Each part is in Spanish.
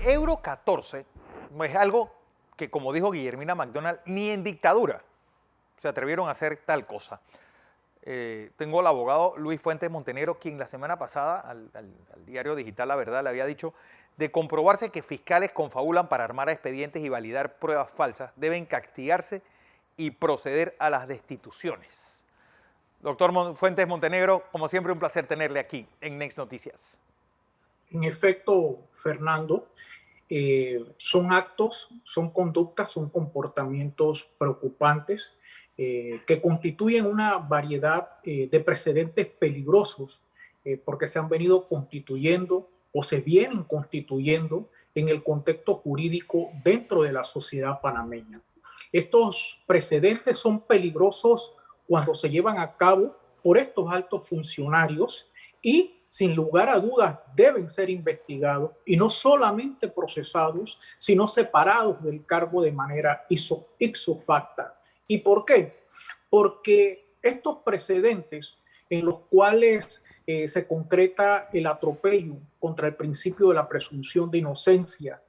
Euro 14 es algo que, como dijo Guillermina McDonald, ni en dictadura se atrevieron a hacer tal cosa. Tengo al abogado Luis Fuentes Montenegro, quien la semana pasada al diario digital La Verdad le había dicho: de comprobarse que fiscales confabulan para armar expedientes y validar pruebas falsas, deben castigarse y proceder a las destituciones. Doctor Fuentes Montenegro, como siempre, un placer tenerle aquí en Next Noticias. En efecto, Fernando, son actos, son conductas, son comportamientos preocupantes que constituyen una variedad de precedentes peligrosos porque se han venido constituyendo o se vienen constituyendo en el contexto jurídico dentro de la sociedad panameña. Estos precedentes son peligrosos cuando se llevan a cabo por estos altos funcionarios y sin lugar a dudas deben ser investigados y no solamente procesados, sino separados del cargo de manera ipso facto. ¿Y por qué? Porque estos precedentes en los cuales se concreta el atropello contra el principio de la presunción de inocencia,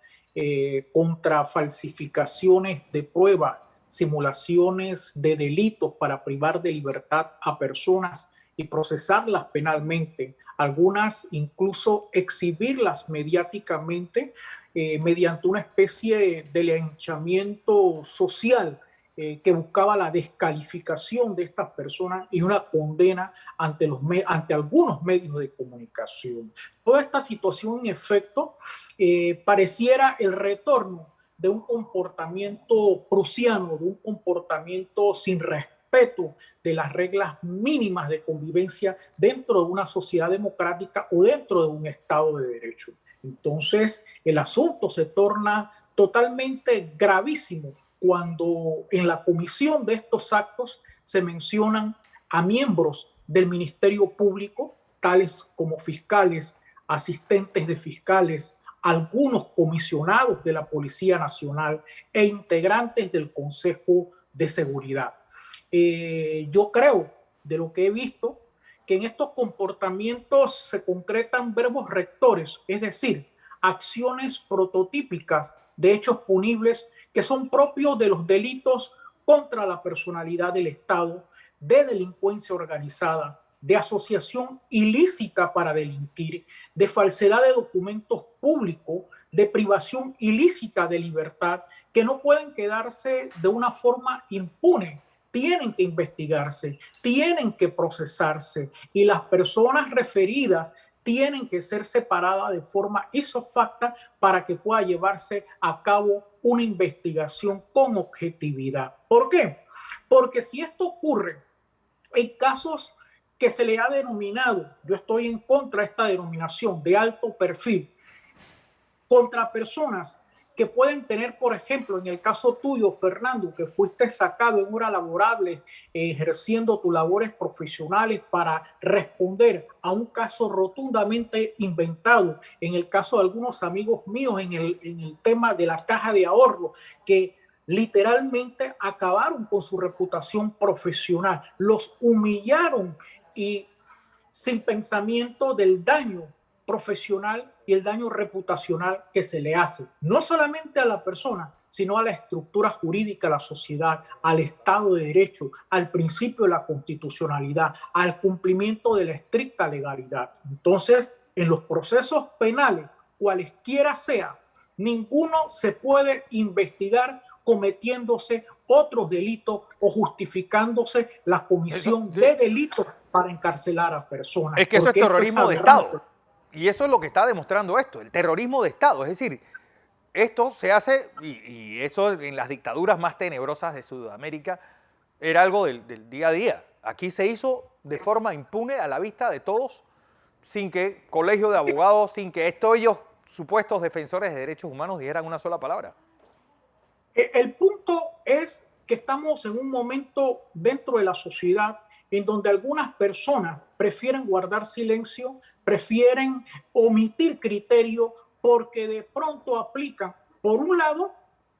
contra falsificaciones de prueba, simulaciones de delitos para privar de libertad a personas y procesarlas penalmente, algunas incluso exhibirlas mediáticamente mediante una especie de linchamiento social que buscaba la descalificación de estas personas y una condena ante algunos medios de comunicación. Toda esta situación, en efecto, pareciera el retorno de un comportamiento prusiano, de un comportamiento sin respeto de las reglas mínimas de convivencia dentro de una sociedad democrática o dentro de un Estado de Derecho. Entonces, el asunto se torna totalmente gravísimo cuando en la comisión de estos actos se mencionan a miembros del Ministerio Público, tales como fiscales, asistentes de fiscales, algunos comisionados de la Policía Nacional e integrantes del Consejo de Seguridad. Yo creo, de lo que he visto, que en estos comportamientos se concretan verbos rectores, es decir, acciones prototípicas de hechos punibles que son propios de los delitos contra la personalidad del Estado, de delincuencia organizada, de asociación ilícita para delinquir, de falsedad de documentos públicos, de privación ilícita de libertad, que no pueden quedarse de una forma impune. Tienen que investigarse, tienen que procesarse y las personas referidas tienen que ser separadas de forma ipso facto para que pueda llevarse a cabo una investigación con objetividad. ¿Por qué? Porque si esto ocurre en casos que se le ha denominado, yo estoy en contra de esta denominación de alto perfil, contra personas que pueden tener, por ejemplo, en el caso tuyo, Fernando, que fuiste sacado en horas laborables, ejerciendo tus labores profesionales para responder a un caso rotundamente inventado, en el caso de algunos amigos míos en el tema de la caja de ahorro, que literalmente acabaron con su reputación profesional, los humillaron y sin pensamiento del daño profesional y el daño reputacional que se le hace, no solamente a la persona, sino a la estructura jurídica de la sociedad, al Estado de Derecho, al principio de la constitucionalidad, al cumplimiento de la estricta legalidad. Entonces, en los procesos penales, cualesquiera sea, ninguno se puede investigar cometiéndose otros delitos o justificándose la comisión de delitos para encarcelar a personas. Es que eso es terrorismo de Estado. Y eso es lo que está demostrando esto, el terrorismo de Estado. Es decir, esto se hace, y eso en las dictaduras más tenebrosas de Sudamérica, era algo del día a día. Aquí se hizo de forma impune a la vista de todos, sin que colegio de abogados, sin que ellos, supuestos defensores de derechos humanos, dijeran una sola palabra. El punto es que estamos en un momento dentro de la sociedad en donde algunas personas prefieren guardar silencio, prefieren omitir criterio porque de pronto aplican, por un lado,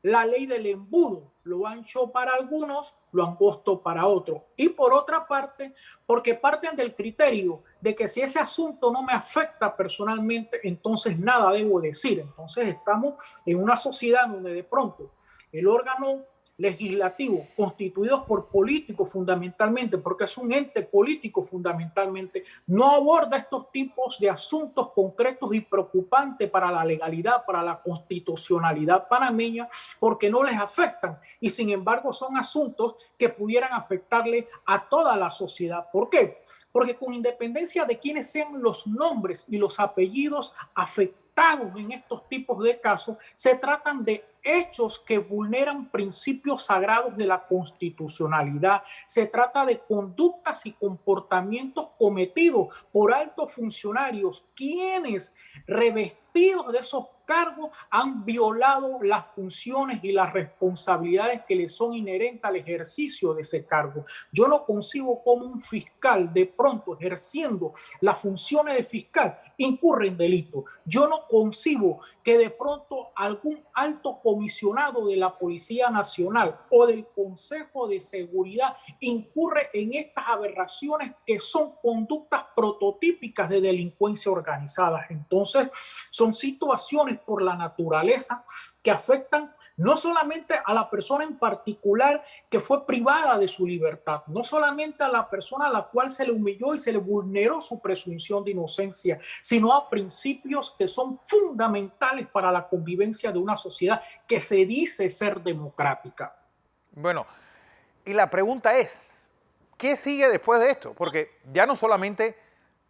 la ley del embudo, lo ancho para algunos, lo angosto para otros. Y por otra parte, porque parten del criterio de que si ese asunto no me afecta personalmente, entonces nada debo decir. Entonces estamos en una sociedad donde de pronto el órgano legislativo, constituidos por políticos fundamentalmente, porque es un ente político fundamentalmente, no aborda estos tipos de asuntos concretos y preocupantes para la legalidad, para la constitucionalidad panameña, porque no les afectan y sin embargo son asuntos que pudieran afectarle a toda la sociedad. ¿Por qué? Porque con independencia de quiénes sean los nombres y los apellidos afectados en estos tipos de casos, se tratan de hechos que vulneran principios sagrados de la constitucionalidad. Se trata de conductas y comportamientos cometidos por altos funcionarios, quienes revestidos de esos cargos han violado las funciones y las responsabilidades que les son inherentes al ejercicio de ese cargo. Yo no concibo como un fiscal de pronto ejerciendo las funciones de fiscal incurre en delito. Yo no concibo que de pronto algún alto comisionado de la Policía Nacional o del Consejo de Seguridad incurre en estas aberraciones que son conductas prototípicas de delincuencia organizada. Entonces, son situaciones por la naturaleza que afectan no solamente a la persona en particular que fue privada de su libertad, no solamente a la persona a la cual se le humilló y se le vulneró su presunción de inocencia, sino a principios que son fundamentales para la convivencia de una sociedad que se dice ser democrática. Bueno, y la pregunta es, ¿qué sigue después de esto? Porque ya no solamente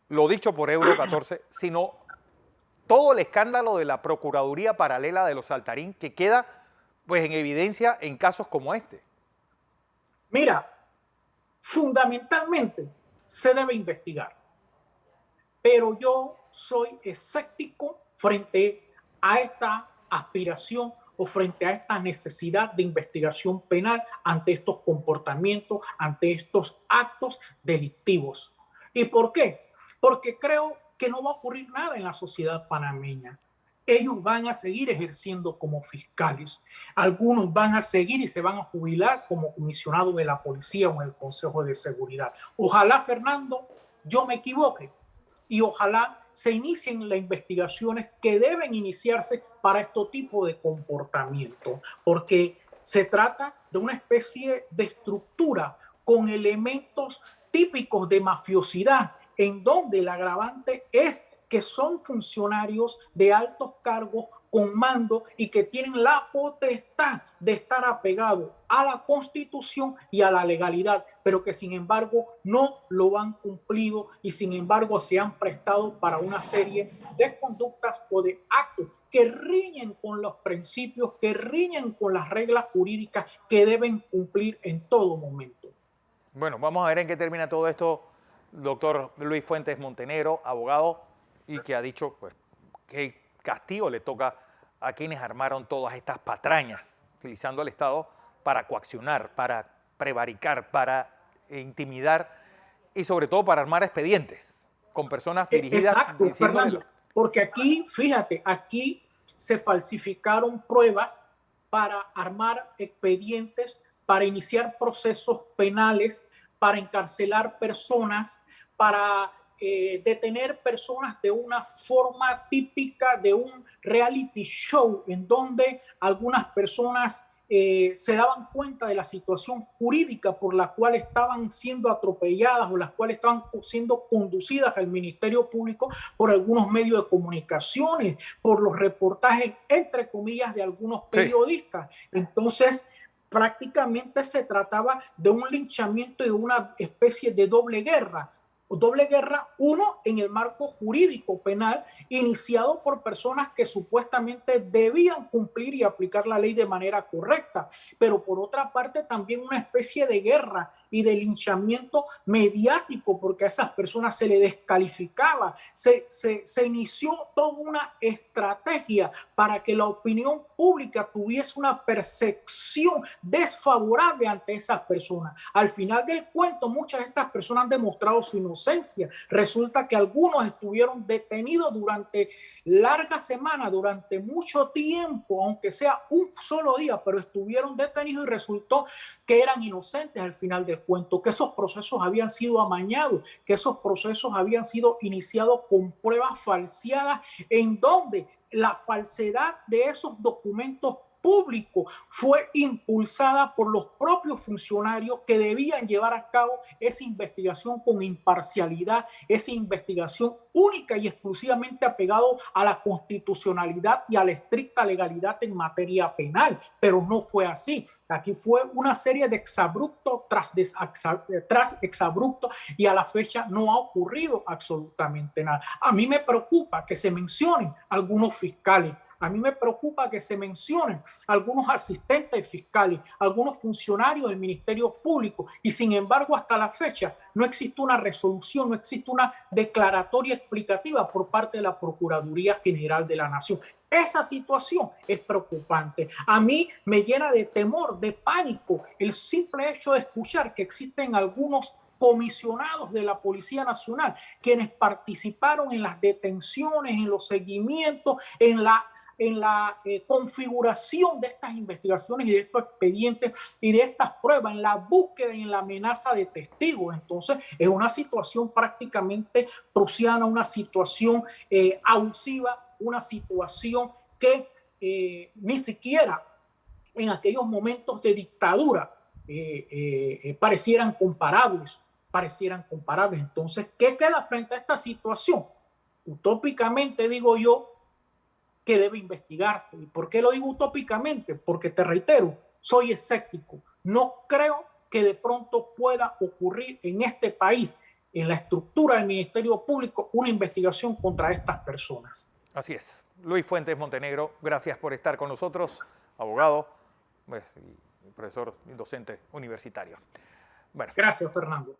lo dicho por Euro 14, sino todo el escándalo de la Procuraduría Paralela de los Saltarín que queda pues en evidencia en casos como este. Mira, fundamentalmente se debe investigar, pero yo soy escéptico frente a esta aspiración o frente a esta necesidad de investigación penal ante estos comportamientos, ante estos actos delictivos. ¿Y por qué? Porque creo que no va a ocurrir nada en la sociedad panameña. Ellos van a seguir ejerciendo como fiscales. Algunos van a seguir y se van a jubilar como comisionados de la policía o en el Consejo de Seguridad. Ojalá, Fernando, yo me equivoque y ojalá se inicien las investigaciones que deben iniciarse para este tipo de comportamiento, porque se trata de una especie de estructura con elementos típicos de mafiosidad, en donde el agravante es que son funcionarios de altos cargos con mando y que tienen la potestad de estar apegados a la Constitución y a la legalidad, pero que sin embargo no lo han cumplido y sin embargo se han prestado para una serie de conductas o de actos que riñen con los principios, que riñen con las reglas jurídicas que deben cumplir en todo momento. Bueno, vamos a ver en qué termina todo esto, doctor Luis Fuentes Montenegro, abogado, y que ha dicho pues, que castigo le toca a quienes armaron todas estas patrañas, utilizando al Estado para coaccionar, para prevaricar, para intimidar y sobre todo para armar expedientes con personas dirigidas. Exacto, Fernando, porque aquí, fíjate, aquí se falsificaron pruebas para armar expedientes, para iniciar procesos penales, para encarcelar personas, para detener personas de una forma típica de un reality show en donde algunas personas se daban cuenta de la situación jurídica por la cual estaban siendo atropelladas o las cuales estaban siendo conducidas al Ministerio Público por algunos medios de comunicaciones, por los reportajes, entre comillas, de algunos periodistas. Sí. Entonces, prácticamente se trataba de un linchamiento y de una especie de doble guerra. Doble guerra, uno en el marco jurídico penal iniciado por personas que supuestamente debían cumplir y aplicar la ley de manera correcta, pero por otra parte también una especie de guerra y de linchamiento mediático, porque a esas personas se le descalificaba, se inició toda una estrategia para que la opinión pública tuviese una percepción desfavorable ante esas personas. Al final del cuento, muchas de estas personas han demostrado su inocencia inocencia. Resulta que algunos estuvieron detenidos durante largas semanas, durante mucho tiempo, aunque sea un solo día, pero estuvieron detenidos y resultó que eran inocentes al final del cuento, que esos procesos habían sido amañados, que esos procesos habían sido iniciados con pruebas falseadas, en donde la falsedad de esos documentos públicos fue impulsada por los propios funcionarios que debían llevar a cabo esa investigación con imparcialidad, esa investigación única y exclusivamente apegado a la constitucionalidad y a la estricta legalidad en materia penal, pero no fue así. Aquí fue una serie de exabruptos tras exabruptos y a la fecha no ha ocurrido absolutamente nada. A mí me preocupa que se mencionen algunos fiscales. A mí me preocupa que se mencionen algunos asistentes fiscales, algunos funcionarios del Ministerio Público y sin embargo hasta la fecha no existe una resolución, no existe una declaratoria explicativa por parte de la Procuraduría General de la Nación. Esa situación es preocupante. A mí me llena de temor, de pánico, el simple hecho de escuchar que existen algunos comisionados de la Policía Nacional, quienes participaron en las detenciones, en los seguimientos, en la configuración de estas investigaciones y de estos expedientes y de estas pruebas, en la búsqueda y en la amenaza de testigos. Entonces, es una situación prácticamente prusiana, una situación abusiva, una situación que ni siquiera en aquellos momentos de dictadura parecieran comparables. Entonces, ¿qué queda frente a esta situación? Utópicamente digo yo que debe investigarse. ¿Y por qué lo digo utópicamente? Porque te reitero, soy escéptico. No creo que de pronto pueda ocurrir en este país, en la estructura del Ministerio Público, una investigación contra estas personas. Así es. Luis Fuentes Montenegro, gracias por estar con nosotros, abogado, pues, y profesor y docente universitario. Bueno. Gracias, Fernando.